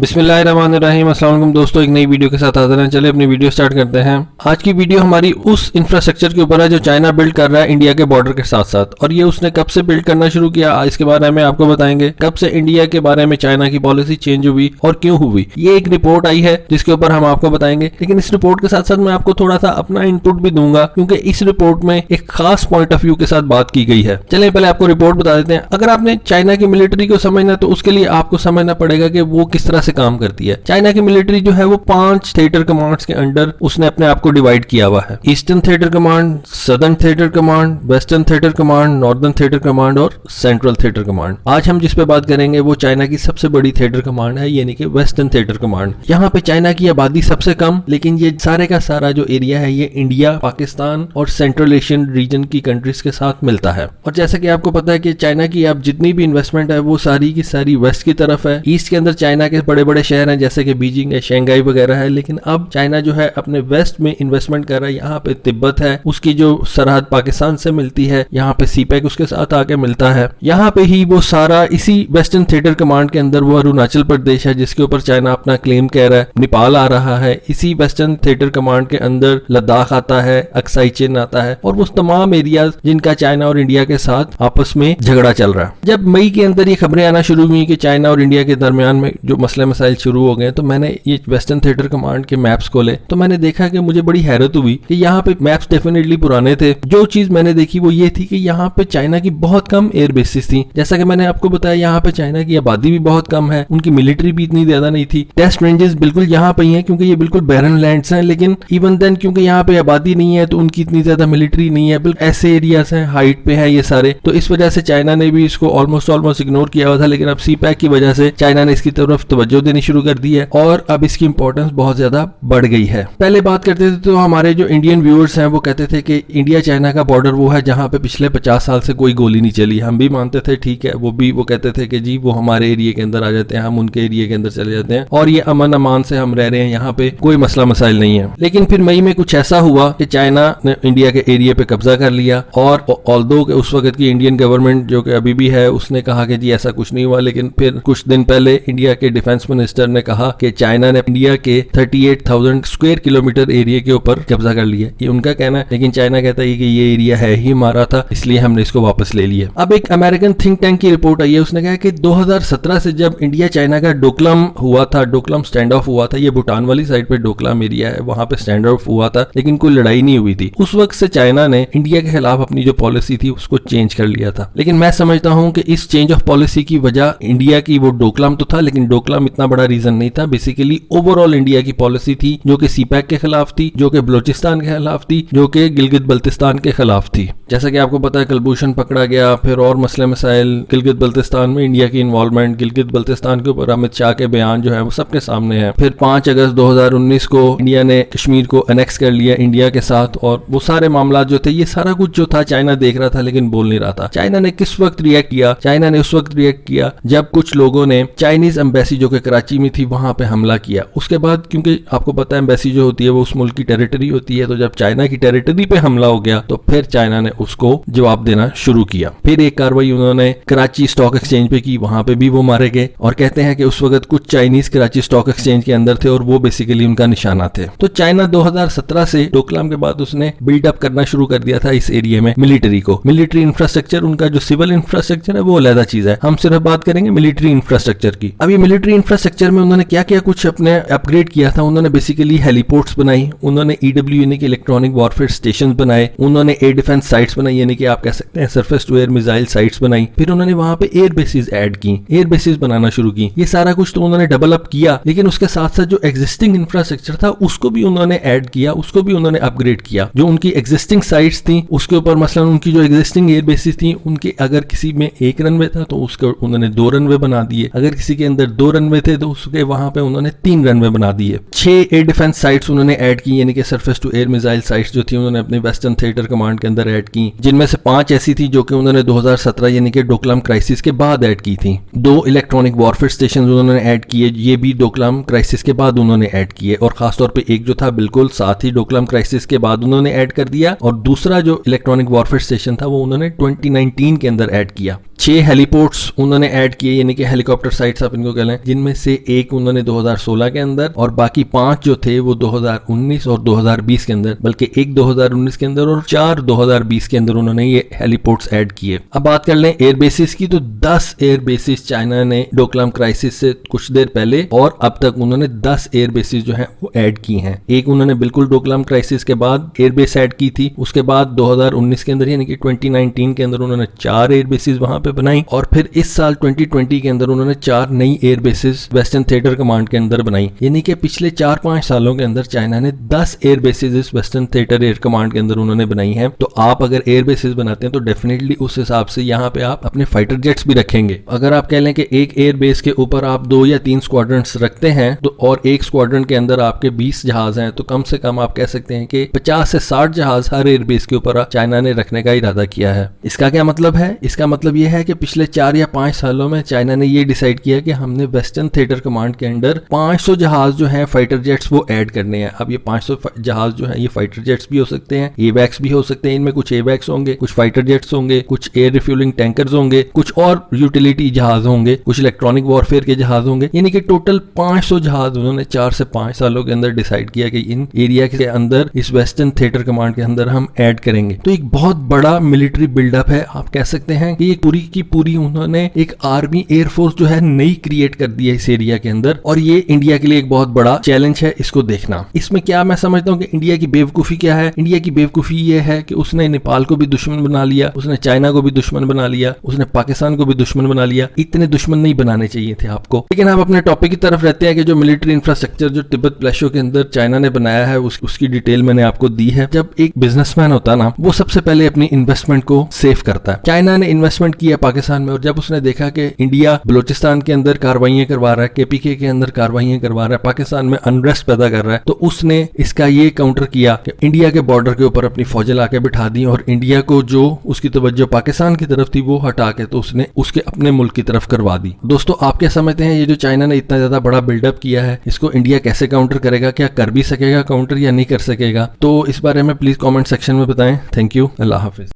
बिस्मिल्लाहिर्रहमानिर्रहीम। अस्सलाम वालेकुम दोस्तों, एक नई वीडियो के साथ हाजिर हैं। चले अपनी वीडियो स्टार्ट करते हैं। आज की वीडियो हमारी उस इंफ्रास्ट्रक्चर के ऊपर है जो चाइना बिल्ड कर रहा है इंडिया के बॉर्डर के साथ साथ, और ये उसने कब से बिल्ड करना शुरू किया इसके बारे में आपको बताएंगे। कब से इंडिया के बारे में चाइना की पॉलिसी चेंज हुई और क्यों हुई, ये एक रिपोर्ट आई है जिसके ऊपर हम आपको बताएंगे। लेकिन इस रिपोर्ट के साथ साथ मैं आपको थोड़ा सा अपना इनपुट भी दूंगा, क्योंकि इस रिपोर्ट में एक खास पॉइंट ऑफ व्यू के साथ बात की गई है। चलिए पहले आपको रिपोर्ट बता देते हैं। अगर आपने चाइना की मिलिट्री को समझना तो उसके लिए आपको समझना पड़ेगा कि वो किस तरह से काम करती है। चाइना की मिलिट्री जो है वो 5 थिएटर कमांड्स के अंडर उसने अपने आप को डिवाइड किया हुआ है। Eastern theatre command, southern theatre command, western theatre command, northern theatre command और सेंट्रल थिएटर कमांड। आज हम जिस पे बात करेंगे वो चाइना की सबसे बड़ी थिएटर कमांड है, यानी कि वेस्टर्न थिएटर कमांड। यहाँ पे चाइना की आबादी सबसे कम, लेकिन ये सारे का सारा जो एरिया है ये इंडिया, पाकिस्तान और सेंट्रल एशियन रीजन की कंट्रीज के साथ मिलता है। और जैसा कि आपको पता है कि चाइना की अब जितनी भी इन्वेस्टमेंट है वो सारी की सारी वेस्ट की तरफ है। ईस्ट के अंदर चाइना के बड़े बड़े शहर हैं जैसे कि बीजिंग है, शंघाई वगैरह है, लेकिन अब चाइना जो है अपने वेस्ट में इन्वेस्टमेंट कर रहा है। यहाँ पे तिब्बत है, उसकी जो सरहद पाकिस्तान से मिलती है, यहाँ पे सीपैक उसके साथ आके मिलता है। यहाँ पे ही वो सारा इसी वेस्टर्न थिएटर कमांड के अंदर वो अरुणाचल प्रदेश है जिसके ऊपर चाइना अपना क्लेम कह रहा है, नेपाल आ रहा है। इसी वेस्टर्न थिएटर कमांड के अंदर लद्दाख आता है, अक्साई चीन आता है, और वो तमाम एरियाज जिनका चाइना और इंडिया के साथ आपस में झगड़ा चल रहा है। जब मई के अंदर ये खबरें आना शुरू हुई कि चाइना और इंडिया के दरमियान में जो मसले मसाइल शुरू हो गए, तो मैंने ये वेस्टर्न थिएटर कमांड के मैप्स खोले तो मैंने देखा कि मुझे बड़ी हैरत हुई कि यहाँ पे मैप्स डेफिनेटली पुराने थे। जो चीज मैंने देखी वो ये थी कि यहाँ पे चाइना की बहुत कम एयर बेसिस थी। जैसा कि मैंने आपको बताया, यहाँ पे चाइना की आबादी भी बहुत कम है, उनकी मिलिट्री भी इतनी ज्यादा नहीं थी। टेस्ट रेंजेस बिल्कुल यहाँ पे ही है क्योंकि ये बिल्कुल बैरन लैंड्स हैं, लेकिन इवन देन क्योंकि यहाँ पे आबादी नहीं है तो उनकी इतनी ज्यादा मिलिट्री नहीं है, बिल्कुल ऐसे एरियाज हैं, हाइट पे है ये सारे। तो इस वजह से चाइना ने भी इसको ऑलमोस्ट इग्नोर किया हुआ था, लेकिन अब सीपैक की वजह से चाइना ने इसकी तरफ तवज्जो देनी शुरू कर दी है और अब इसकी इंपॉर्टेंस बहुत ज्यादा बढ़ गई है। पहले बात करते थे तो हमारे जो इंडियन व्यूअर्स हैं वो कहते थे कि इंडिया चाइना का बॉर्डर वो है जहां पे पिछले 50 साल से कोई गोली नहीं चली। हम भी मानते थे, ठीक है, वो कहते थे कि जी वो हमारे एरिया के अंदर आ जाते हैं, हम उनके एरिया के अंदर चले जाते हैं और ये अमन अमान से हम रह रहे हैं, यहाँ पे कोई मसला मसाइल नहीं है। लेकिन फिर मई में कुछ ऐसा हुआ कि चाइना ने इंडिया के एरिया पे कब्जा कर लिया, और ऑल्दो के उस वक्त की इंडियन गवर्नमेंट जो कि अभी भी है उसने कहा कि जी ऐसा कुछ नहीं हुआ, लेकिन फिर कुछ दिन पहले इंडिया के डिफेंस मिनिस्टर ने कहा कि चाइना ने इंडिया के 38,000 स्क्वायर किलोमीटर एरिया के ऊपर कब्जा कर लिया। ये उनका कहना है, लेकिन चाइना कहता है कि ये एरिया है ही हमारा था, इसलिए हमने इसको वापस ले लिया। अब एक अमेरिकन थिंक टैंक की रिपोर्ट आई है, उसने कहा कि 2017 से जब इंडिया चाइना का डोकलाम हुआ था, डोकलाम स्टैंड ऑफ हुआ था, ये भूटान वाली साइड पे डोकलाम एरिया है, वहां पे स्टैंड ऑफ हुआ था, लेकिन कोई लड़ाई नहीं हुई थी। उस वक्त से चाइना ने इंडिया के खिलाफ अपनी जो पॉलिसी थी उसको चेंज कर लिया था। लेकिन मैं समझता हूं कि इस चेंज ऑफ पॉलिसी की वजह इंडिया की वो डोकलाम तो था, लेकिन डोकलाम इतना बड़ा रीजन नहीं था। बेसिकली ओवरऑल इंडिया की पॉलिसी थी जो कि सीपैक के खिलाफ थी, जो कि बलूचिस्तान के खिलाफ थी, जो कि गिलगित बल्तिस्तान के खिलाफ थी। जैसा कि आपको पता है कुलभूषण पकड़ा गया, फिर और मसले मसाइल, गिलगित बल्तिस्तान में इंडिया की इन्वॉल्वमेंट, गिलगित बल्तिस्तान के ऊपर अमित शाह के बयान जो है वो सबके सामने है। फिर 5 अगस्त 2019 को इंडिया ने कश्मीर को अनेक्स कर लिया इंडिया के साथ, और वो सारे मामला जो थे, ये सारा कुछ जो था चाइना देख रहा था लेकिन बोल नहीं रहा था। चाइना ने किस वक्त रिएक्ट किया? चाइना ने उस वक्त रिएक्ट किया जब कुछ लोगों ने चाइनीज एम्बेसी जो कि कराची में थी वहां पे हमला किया। उसके बाद क्योंकि आपको पता है एम्बेसी जो होती है वो उस मुल्क की टेरिटरी होती है, तो जब चाइना की टेरिटरी पे हमला हो गया तो फिर चाइना ने उसको जवाब देना शुरू किया। फिर एक कार्रवाई उन्होंने कराची स्टॉक एक्सचेंज पे की, वहां पे भी वो मारे गए, और कहते हैं कि उस वक्त कुछ चाइनीज कराची स्टॉक एक्सचेंज के अंदर थे और वो बेसिकली उनका निशाना थे। तो चाइना 2017 से डोकलाम के बाद उसने बिल्डअप करना शुरू कर दिया था इस एरिया में मिलिट्री को। मिलिट्री इंफ्रास्ट्रक्चर, उनका जो सिविल इंफ्रास्ट्रक्चर है वो अलग चीज है, हम सिर्फ बात करेंगे मिलिट्री इंफ्रास्ट्रक्चर की। अब ये मिलिट्री इंफ्रास्ट्रक्चर में उन्होंने क्या क्या कुछ अपने अपग्रेड किया था? उन्होंने बेसिकली हेलीपोर्ट्स बनाई, उन्होंने ईडब्ल्यू यानी कि इलेक्ट्रॉनिक वॉरफेयर स्टेशन बनाए, उन्होंने एयर डिफेंस साइट्स बनाई यानी कि आप कह सकते हैं surface to air missile sites बनाई, फिर उन्होंने वहां पे एयर बेसिस ऐड की, एयर बेसिस बनाना शुरू की। ये सारा कुछ तो उन्होंने डेवलप किया, लेकिन उसके साथ साथ जो एग्जिस्टिंग इंफ्रास्ट्रक्चर था उसको भी उन्होंने ऐड किया, उसको भी उन्होंने अपग्रेड किया। जो उनकी एग्जिस्टिंग साइट्स थी उसके ऊपर मसलन उनकी जो एग्जिस्टिंग एयर बेसिस थी, उनके अगर किसी में 1 रनवे था तो उसको उन्होंने 2 रनवे बना दिए, अगर किसी के अंदर 2 रनवे थे तो उसके वहां पे उन्होंने 3 रनवे बना दिए। 6 एयर डिफेंस साइट्स उन्होंने ऐड की, यानी कि surface to air missile sites जो थी उन्होंने अपने वेस्टर्न थिएटर कमांड के अंदर ऐड की, जिनमें से 5 ऐसी थी जो कि उन्होंने 2017 यानी कि डोकलाम क्राइसिस के बाद ऐड की थी। 2 इलेक्ट्रॉनिक वॉरफेयर स्टेशन उन्होंने ऐड किए, ये भी डोकलाम क्राइसिस के बाद उन्होंने ऐड किए, और खासतौर पे एक जो था बिल्कुल साथ ही डोकलाम क्राइसिस के बाद उन्होंने ऐड कर दिया, और दूसरा जो इलेक्ट्रॉनिक वॉरफेयर स्टेशन था वो उन्होंने 2019 के अंदर ऐड किया। 6 हेलीपोर्ट्स उन्होंने ऐड किए, यानी कि हेलीकॉप्टर साइट्स आप इनको कह लें, जिनमें जिसमें से एक उन्होंने 2016 के अंदर और बाकी 5 जो थे वो 2019 और 2020 के अंदर, बल्कि एक 2019 के अंदर और 4 2020 के अंदर उन्होंने ये हेलीपोर्ट्स ऐड किए। अब बात कर लें एयर बेसिस की, तो 10 एयर बेसिस चाइना ने डोकलाम क्राइसिस से कुछ देर पहले और अब तक उन्होंने 10 एयर बेसिस जो है वो ऐड की हैं। एक उन्होंने बिल्कुल डोकलाम क्राइसिस के बाद एयर बेस ऐड की थी, उसके बाद 2019 के अंदर यानी कि 2019 के अंदर उन्होंने 4 एयर बेसिस वहां पे बनाई और फिर इस साल 2020 के अंदर उन्होंने 4 नई air bases western theatre command के अंदर बनाई। यानी कि पिछले 4-5 सालों के अंदर चाइना ने 10 एयर बेसिस इस वेस्टर्न थिएटर एयर कमांड के अंदर उन्होंने बनाई है। तो आप अगर एयर बेसिस बनाते हैं तो डेफिनेटली उस हिसाब से यहाँ पे आप अपने फाइटर जेट्स भी रखेंगे। अगर आप कह लें कि एक एयर बेस के ऊपर आप 2 या 3 स्क्वाड्रंस रखते हैं तो और एक स्क्वाड्रन के अंदर आपके 20 जहाज हैं, तो कम से कम आप कह सकते हैं कि 50 से 60 जहाज हर एयर बेस के ऊपर चाइना ने रखने का इरादा किया है। इसका क्या मतलब है? इसका मतलब यह है कि पिछले 4 या 5 सालों में चाइना ने ये डिसाइड किया कि हमने वेस्टर्न थिएटर कमांड के अंदर 500 जहाज जो हैं फाइटर जेट्स वो ऐड करने हैं। अब ये 500 जहाज जो हैं ये फाइटर जेट्स भी हो सकते हैं, एवैक्स भी हो सकते हैं, इनमें कुछ एवैक्स होंगे, कुछ फाइटर जेट्स होंगे, कुछ एयर रिफ्यूलिंग टैंकर्स होंगे, कुछ और यूटिलिटी जहाज होंगे, कुछ इलेक्ट्रॉनिक वॉरफेयर के जहाज होंगे। यानी कि टोटल 500 जहाज उन्होंने 4 से 5 सालों के अंदर डिसाइड किया कि इन एरिया के अंदर इस वेस्टर्न थिएटर कमांड के अंदर हम ऐड करेंगे। तो एक बहुत बड़ा मिलिट्री बिल्डअप है। आप कह सकते हैं कि ये पूरी की पूरी उन्होंने एक आर्मी एयरफोर्स जो है नई क्रिएट कर दी है इस एरिया के अंदर, और ये इंडिया के लिए एक बहुत बड़ा चैलेंज है इसको देखना। इसमें क्या मैं समझता हूँ कि इंडिया की बेवकूफी क्या है? इंडिया की बेवकूफी ये है कि उसने नेपाल को भी दुश्मन बना लिया, उसने चाइना को भी दुश्मन बना लिया, उसने पाकिस्तान को भी दुश्मन बना लिया। इतने दुश्मन नहीं बनाने चाहिए थे आपको। लेकिन आप अपने टॉपिक की तरफ रहते हैं कि जो मिलिट्री इंफ्रास्ट्रक्चर जो तिब्बत प्लेशो के अंदर चाइना ने बनाया है उसकी डिटेल मैंने आपको दी है। जब एक बिजनेसमैन होता है ना, वो सबसे पहले अपनी इन्वेस्टमेंट को सेव करता है। चाइना ने इन्वेस्टमेंट किया पाकिस्तान में, और जब उसने देखा कि इंडिया बलोचिस्तान के अंदर कार्रवाइयां करवा रहा है, केपीके के अंदर कार्रवाइयां करवा रहा है, पाकिस्तान में अनरेस्ट पैदा कर रहा है, तो उसने इसका ये काउंटर किया कि इंडिया के बॉर्डर के ऊपर अपनी फौजें लाके बिठा दी और इंडिया को जो उसकी तवज्जो पाकिस्तान की तरफ थी वो हटा के तो उसने उसके अपने मुल्क की तरफ करवा दी। दोस्तों, आप क्या समझते हैं ये जो चाइना ने इतना ज्यादा बड़ा बिल्डअप किया है इसको इंडिया कैसे काउंटर करेगा? क्या कर भी सकेगा काउंटर या नहीं कर सकेगा? तो इस बारे में प्लीज कमेंट सेक्शन में बताएं। Thank you. Allah Hafiz.